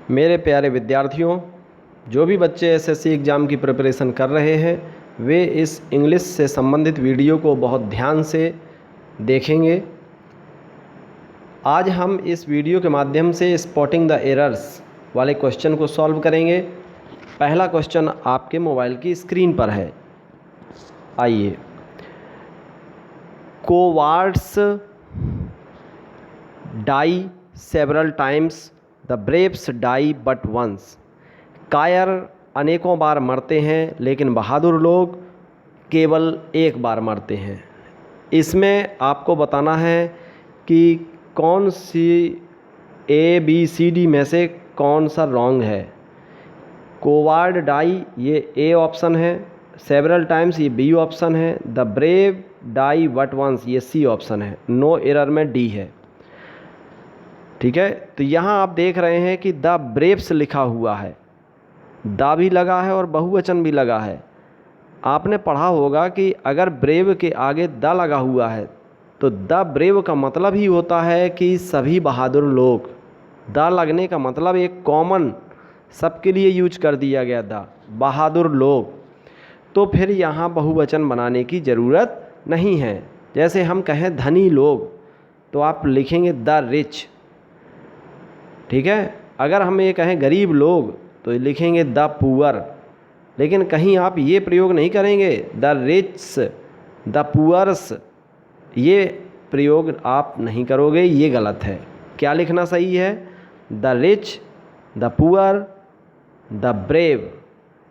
मेरे प्यारे विद्यार्थियों, जो भी बच्चे एसएससी एग्ज़ाम की प्रिपरेशन कर रहे हैं वे इस इंग्लिश से संबंधित वीडियो को बहुत ध्यान से देखेंगे। आज हम इस वीडियो के माध्यम से स्पॉटिंग द एरर्स वाले क्वेश्चन को सॉल्व करेंगे। पहला क्वेश्चन आपके मोबाइल की स्क्रीन पर है। आइए, cowards die several times, the braves die but once. कायर अनेकों बार मरते हैं लेकिन बहादुर लोग केवल एक बार मरते हैं। इसमें आपको बताना है कि कौन सी ABCD में से कौन सा रॉन्ग है। कोवार्ड डाई ये A ऑप्शन है, सेवरल टाइम्स ये B ऑप्शन है, the brave die but once ये C ऑप्शन है, नो एरर में D है। ठीक है, तो यहाँ आप देख रहे हैं कि द ब्रेव्स लिखा हुआ है, दा भी लगा है और बहुवचन भी लगा है। आपने पढ़ा होगा कि अगर ब्रेव के आगे द लगा हुआ है तो द ब्रेव का मतलब ही होता है कि सभी बहादुर लोग। द लगने का मतलब एक कॉमन सबके लिए यूज कर दिया गया, द बहादुर लोग। तो फिर यहाँ बहुवचन बनाने की ज़रूरत नहीं है। जैसे हम कहें धनी लोग तो आप लिखेंगे द रिच। ठीक है, अगर हम ये कहें गरीब लोग तो लिखेंगे द पुअर। लेकिन कहीं आप ये प्रयोग नहीं करेंगे द रिच द पुअर्स, ये प्रयोग आप नहीं करोगे, ये गलत है। क्या लिखना सही है? The rich the poor the brave,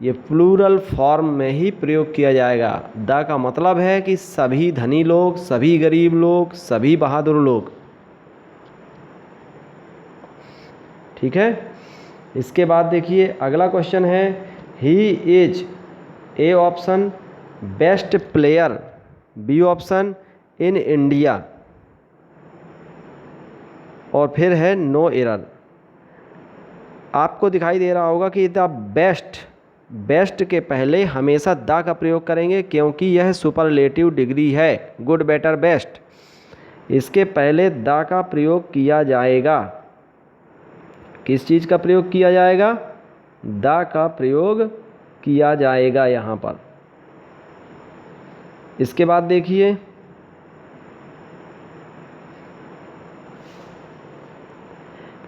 ये प्लूरल फॉर्म में ही प्रयोग किया जाएगा। द का मतलब है कि सभी धनी लोग, सभी गरीब लोग, सभी बहादुर लोग। ठीक है, इसके बाद देखिए अगला क्वेश्चन है, he is A option best player, B option in India, और फिर है नो एरर। आपको दिखाई दे रहा होगा कि द बेस्ट के पहले हमेशा द का प्रयोग करेंगे क्योंकि यह सुपरलेटिव डिग्री है, गुड बेटर बेस्ट। इसके पहले द का प्रयोग किया जाएगा। किस चीज़ का प्रयोग किया जाएगा? द का प्रयोग किया जाएगा यहाँ पर। इसके बाद देखिए,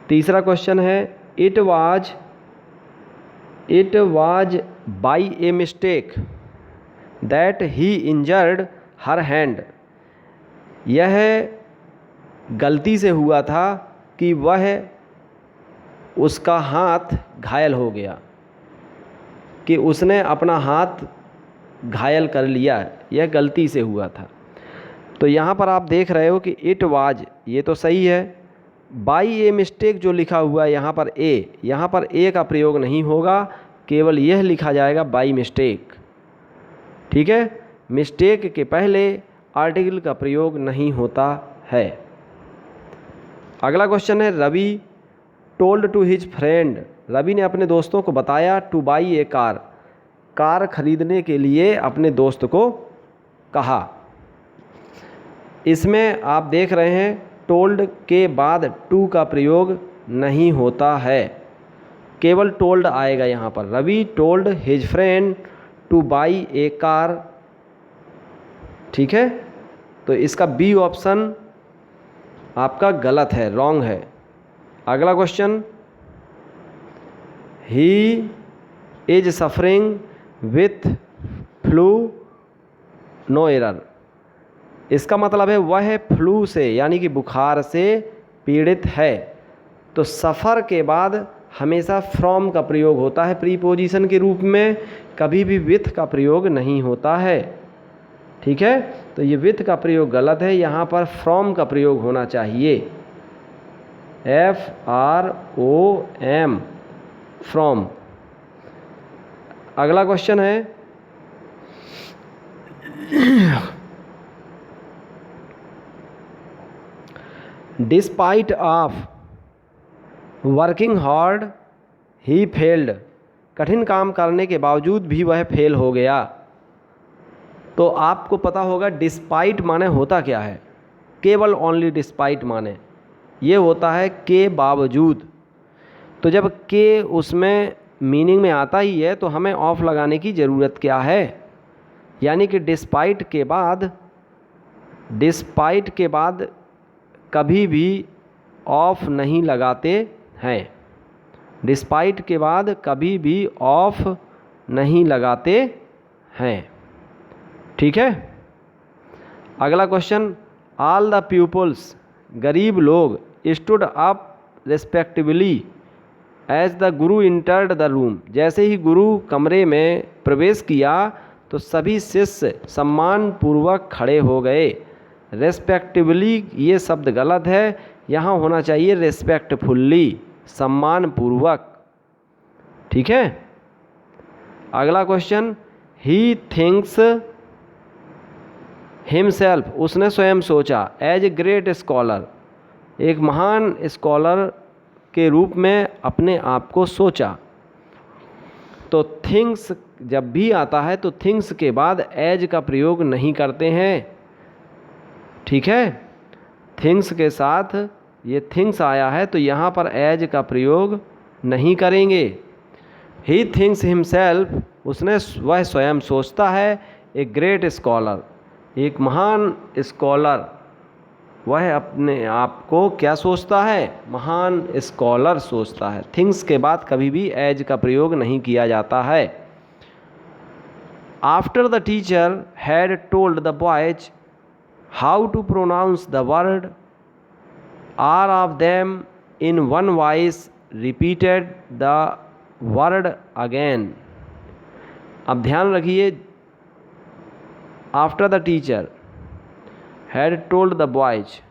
तीसरा क्वेश्चन है, it was by a mistake that he injured her hand. यह गलती से हुआ था कि वह उसका हाथ घायल हो गया, कि उसने अपना हाथ घायल कर लिया, यह गलती से हुआ था। तो यहाँ पर आप देख रहे हो कि इट वाज, ये तो सही है। बाई ए मिस्टेक जो लिखा हुआ है यहाँ पर ए, यहाँ पर ए का प्रयोग नहीं होगा, केवल यह लिखा जाएगा बाई मिस्टेक। ठीक है, मिस्टेक के पहले आर्टिकल का प्रयोग नहीं होता है। अगला क्वेश्चन है, Ravi told to his friend, Ravi ने अपने दोस्तों को बताया to buy a car, car खरीदने के लिए अपने दोस्त को कहा। इसमें आप देख रहे हैं टोल्ड के बाद टू का प्रयोग नहीं होता है, केवल टोल्ड आएगा यहाँ पर। Ravi told his friend to buy a car. ठीक है, तो इसका B ऑप्शन आपका गलत है, रॉन्ग है। अगला question, he is suffering with flu, no error. इसका मतलब है वह फ्लू से यानी कि बुखार से पीड़ित है। तो सफ़र के बाद हमेशा फ्रॉम का प्रयोग होता है प्रीपोजिशन के रूप में, कभी भी विथ का प्रयोग नहीं होता है। ठीक है, तो ये विथ का प्रयोग गलत है, यहाँ पर फ्रॉम का प्रयोग होना चाहिए, FROM, फ्रॉम। अगला क्वेश्चन है, despite of working hard he failed, कठिन काम करने के बावजूद भी वह फेल हो गया। तो आपको पता होगा डिस्पाइट माने होता क्या है, केवल ओनली डिस्पाइट माने ये होता है के बावजूद। तो जब के उसमें मीनिंग में आता ही है तो हमें ऑफ लगाने की ज़रूरत क्या है, यानी कि डिस्पाइट के बाद कभी भी ऑफ नहीं लगाते हैं। डिस्पाइट के बाद कभी भी ऑफ नहीं लगाते हैं। ठीक है। अगला क्वेश्चन, ऑल द पीपल्स, गरीब लोग, stood up respectively as the guru entered the room, जैसे ही गुरु कमरे में प्रवेश किया तो सभी शिष्य सम्मान पूर्वक खड़े हो गए। रेस्पेक्टिवली ये शब्द गलत है, यहाँ होना चाहिए रेस्पेक्टफुल्ली, सम्मान पूर्वक। ठीक है। अगला क्वेश्चन, ही थिंक्स हिमसेल्फ, उसने स्वयं सोचा, एज ए ग्रेट स्कॉलर, एक महान स्कॉलर के रूप में अपने आप को सोचा। तो थिंग्स जब भी आता है तो थिंग्स के बाद एज का प्रयोग नहीं करते हैं। ठीक है। थिंग्स के साथ ये थिंग्स आया है तो यहाँ पर एज का प्रयोग नहीं करेंगे। ही थिंक्स हिमसेल्फ, वह स्वयं सोचता है, ए ग्रेट स्कॉलर, एक महान स्कॉलर, वह अपने आप को क्या सोचता है, महान स्कॉलर सोचता है। थिंग्स के बाद कभी भी एज का प्रयोग नहीं किया जाता है। After the teacher had told the boys how to pronounce the word, are of them in one voice repeated the word again. अब ध्यान रखिए, after the teacher had told the boys,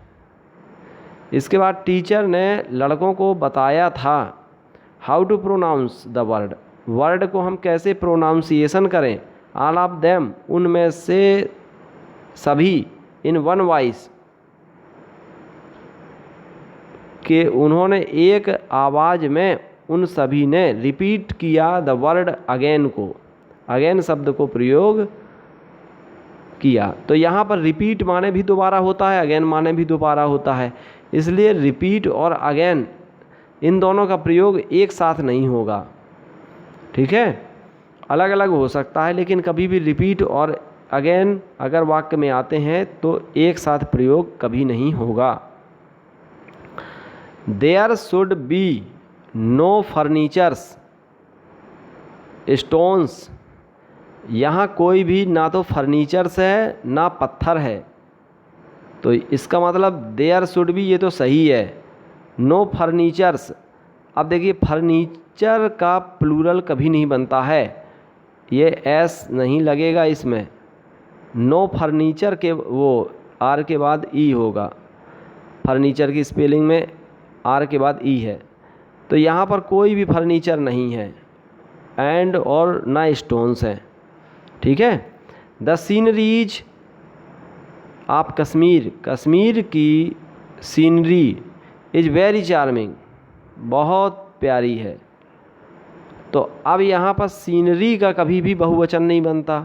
इसके बाद टीचर ने लड़कों को बताया था how to pronounce the word, word को हम कैसे प्रोनाउंसिएशन करें। ऑल ऑफ देम, उनमें से सभी, इन वन वॉइस, कि उन्होंने एक आवाज़ में, उन सभी ने रिपीट किया द वर्ड अगेन को, अगेन शब्द को प्रयोग किया। तो यहाँ पर रिपीट माने भी दोबारा होता है, अगेन माने भी दोबारा होता है, इसलिए रिपीट और अगेन इन दोनों का प्रयोग एक साथ नहीं होगा। ठीक है, अलग अलग हो सकता है, लेकिन कभी भी रिपीट और अगेन अगर वाक्य में आते हैं तो एक साथ प्रयोग कभी नहीं होगा। There should be no furnitures stones, यहाँ कोई भी ना तो फर्नीचर्स है ना पत्थर है, तो इसका मतलब देयर शुड बी, ये तो सही है। नो फर्नीचर्स, अब देखिए फर्नीचर का प्लूरल कभी नहीं बनता है, ये एस नहीं लगेगा इसमें। नो फर्नीचर के वो आर के बाद ई होगा, फर्नीचर की स्पेलिंग में आर के बाद ई है, तो यहाँ पर कोई भी फर्नीचर नहीं है एंड और ना स्टोन्स हैं। ठीक है। The sceneries of Kashmir, Kashmir की सीनरी इज़ वेरी चार्मिंग, बहुत प्यारी है। तो अब यहाँ पर सीनरी का कभी भी बहुवचन नहीं बनता,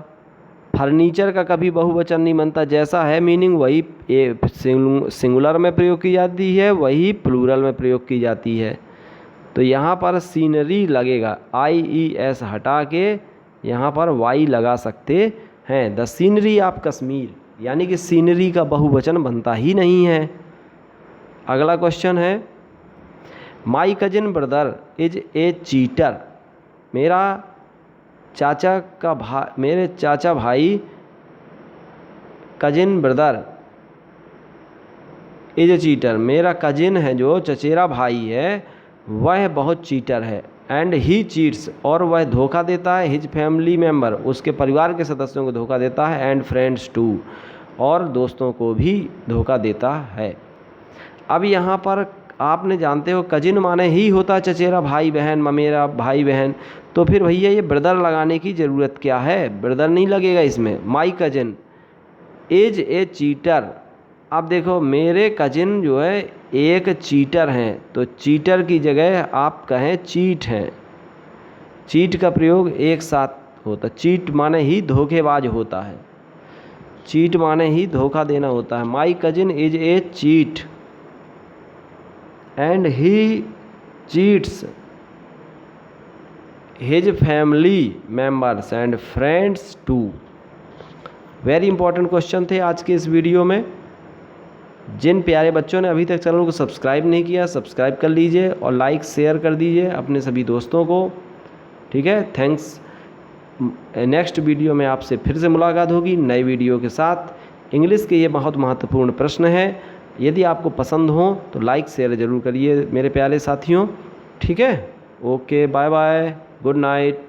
फर्नीचर का कभी बहुवचन नहीं बनता, जैसा है मीनिंग वही सिंगुलर में प्रयोग की जाती है, वही प्लूरल में प्रयोग की जाती है। तो यहाँ पर सीनरी लगेगा, IES हटा के यहाँ पर वाई लगा सकते हैं। द सीनरी ऑफ कश्मीर, यानी कि सीनरी का बहुवचन बनता ही नहीं है। अगला क्वेश्चन है, my cousin brother is a cheater, मेरे चाचा भाई, cousin brother is a cheater, मेरा कजिन है जो चचेरा भाई है वह बहुत चीटर है। एंड ही चीट्स, और वह धोखा देता है, हिज फैमिली मेम्बर, उसके परिवार के सदस्यों को धोखा देता है, एंड फ्रेंड्स टू, और दोस्तों को भी धोखा देता है। अब यहाँ पर आपने जानते हो कजिन माने ही होता है चचेरा भाई बहन, ममेरा भाई बहन, तो फिर भैया ये ब्रदर लगाने की ज़रूरत क्या है, ब्रदर नहीं लगेगा इसमें। माई कजिन इज ए चीटर, अब देखो मेरे कजिन जो है एक चीटर हैं, तो चीटर की जगह आप कहें चीट हैं, चीट का प्रयोग एक साथ होता, चीट माने ही धोखेबाज होता है, चीट माने ही धोखा देना होता है। My cousin is a cheat and he cheats his family members and friends too. Very important question थे आज के इस वीडियो में। जिन प्यारे बच्चों ने अभी तक चैनल को सब्सक्राइब नहीं किया, सब्सक्राइब कर लीजिए और लाइक शेयर कर दीजिए अपने सभी दोस्तों को। ठीक है, थैंक्स। नेक्स्ट वीडियो में आपसे फिर से मुलाकात होगी नए वीडियो के साथ। इंग्लिश के ये बहुत महत्वपूर्ण प्रश्न है, यदि आपको पसंद हो तो लाइक शेयर ज़रूर करिए मेरे प्यारे साथियों। ठीक है, okay, bye bye, good night.